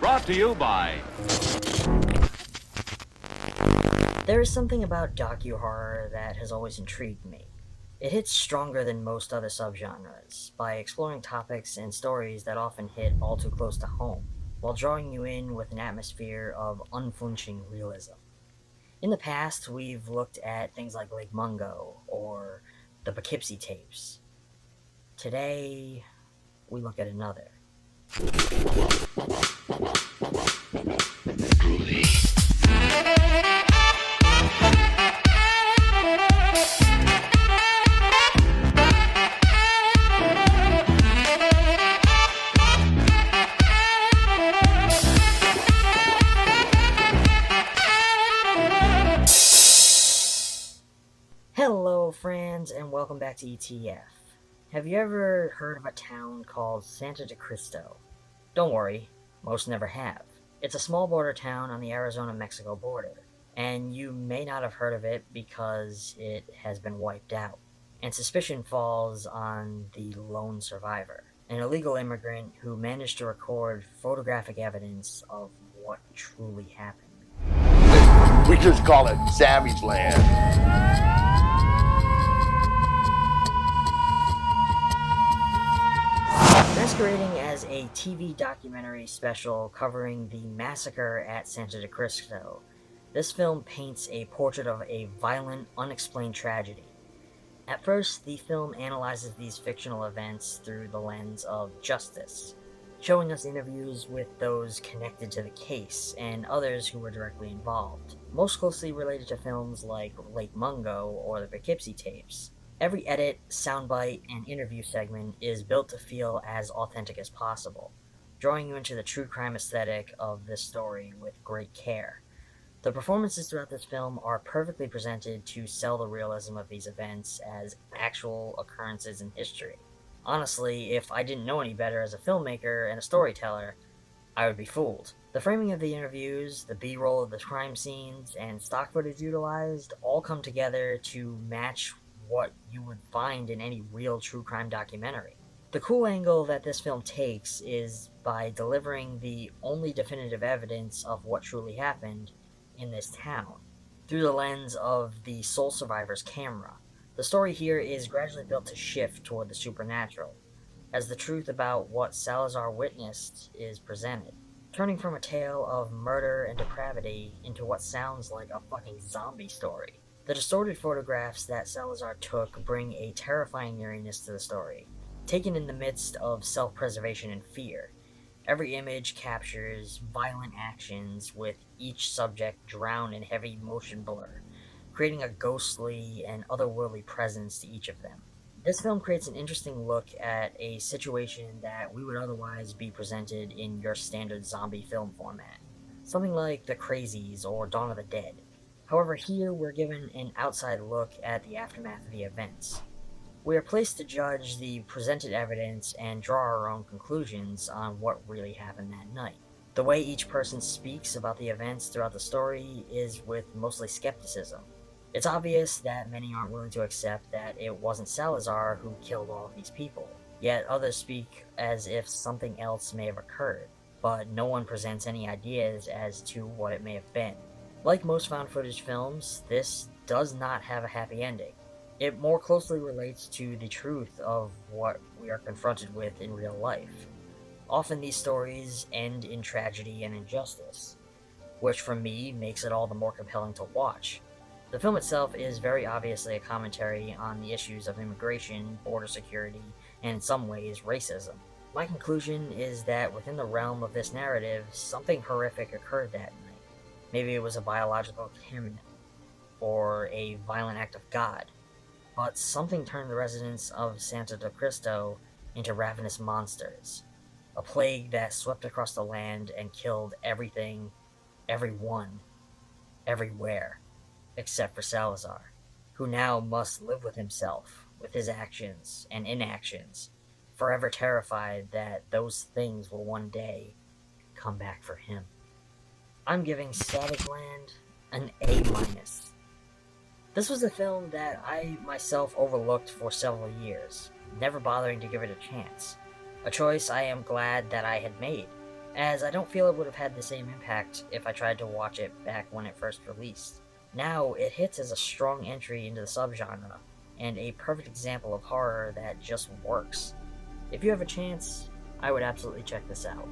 Brought to you by... There is something about docu-horror that has always intrigued me. It hits stronger than most other subgenres by exploring topics and stories that often hit all too close to home, while drawing you in with an atmosphere of unflinching realism. In the past, we've looked at things like Lake Mungo or the Poughkeepsie tapes. Today, we look at another. Hello, friends, and welcome back to ETF. Have you ever heard of a town called Santa de Cristo? Don't worry, most never have. It's a small border town on the Arizona-Mexico border, and you may not have heard of it because it has been wiped out. And suspicion falls on the lone survivor, an illegal immigrant who managed to record photographic evidence of what truly happened. We just call it Savageland. Masquerading as a TV documentary special covering the massacre at Santa de Cristo, this film paints a portrait of a violent, unexplained tragedy. At first, the film analyzes these fictional events through the lens of justice, showing us interviews with those connected to the case and others who were directly involved, most closely related to films like Lake Mungo or the Poughkeepsie tapes. Every edit, soundbite, and interview segment is built to feel as authentic as possible, drawing you into the true crime aesthetic of this story with great care. The performances throughout this film are perfectly presented to sell the realism of these events as actual occurrences in history. Honestly, if I didn't know any better as a filmmaker and a storyteller, I would be fooled. The framing of the interviews, the B-roll of the crime scenes, and stock footage utilized all come together to match what you would find in any real true crime documentary. The cool angle that this film takes is by delivering the only definitive evidence of what truly happened in this town, through the lens of the sole survivor's camera. The story here is gradually built to shift toward the supernatural, as the truth about what Salazar witnessed is presented, turning from a tale of murder and depravity into what sounds like a fucking zombie story. The distorted photographs that Salazar took bring a terrifying eeriness to the story, taken in the midst of self-preservation and fear. Every image captures violent actions, with each subject drowned in heavy motion blur, creating a ghostly and otherworldly presence to each of them. This film creates an interesting look at a situation that we would otherwise be presented in your standard zombie film format, something like The Crazies or Dawn of the Dead. However, here we're given an outside look at the aftermath of the events. We are placed to judge the presented evidence and draw our own conclusions on what really happened that night. The way each person speaks about the events throughout the story is with mostly skepticism. It's obvious that many aren't willing to accept that it wasn't Salazar who killed all of these people, yet others speak as if something else may have occurred, but no one presents any ideas as to what it may have been. Like most found footage films, this does not have a happy ending. It more closely relates to the truth of what we are confronted with in real life. Often these stories end in tragedy and injustice, which for me makes it all the more compelling to watch. The film itself is very obviously a commentary on the issues of immigration, border security, and in some ways racism. My conclusion is that within the realm of this narrative, something horrific occurred that night. Maybe it was a biological contaminant, or a violent act of God, but something turned the residents of Santa de Cristo into ravenous monsters, a plague that swept across the land and killed everything, everyone, everywhere, except for Salazar, who now must live with himself, with his actions and inactions, forever terrified that those things will one day come back for him. I'm giving Savageland an A-. This was a film that I myself overlooked for several years, never bothering to give it a chance. A choice I am glad that I had made, as I don't feel it would have had the same impact if I tried to watch it back when it first released. Now, it hits as a strong entry into the subgenre, and a perfect example of horror that just works. If you have a chance, I would absolutely check this out.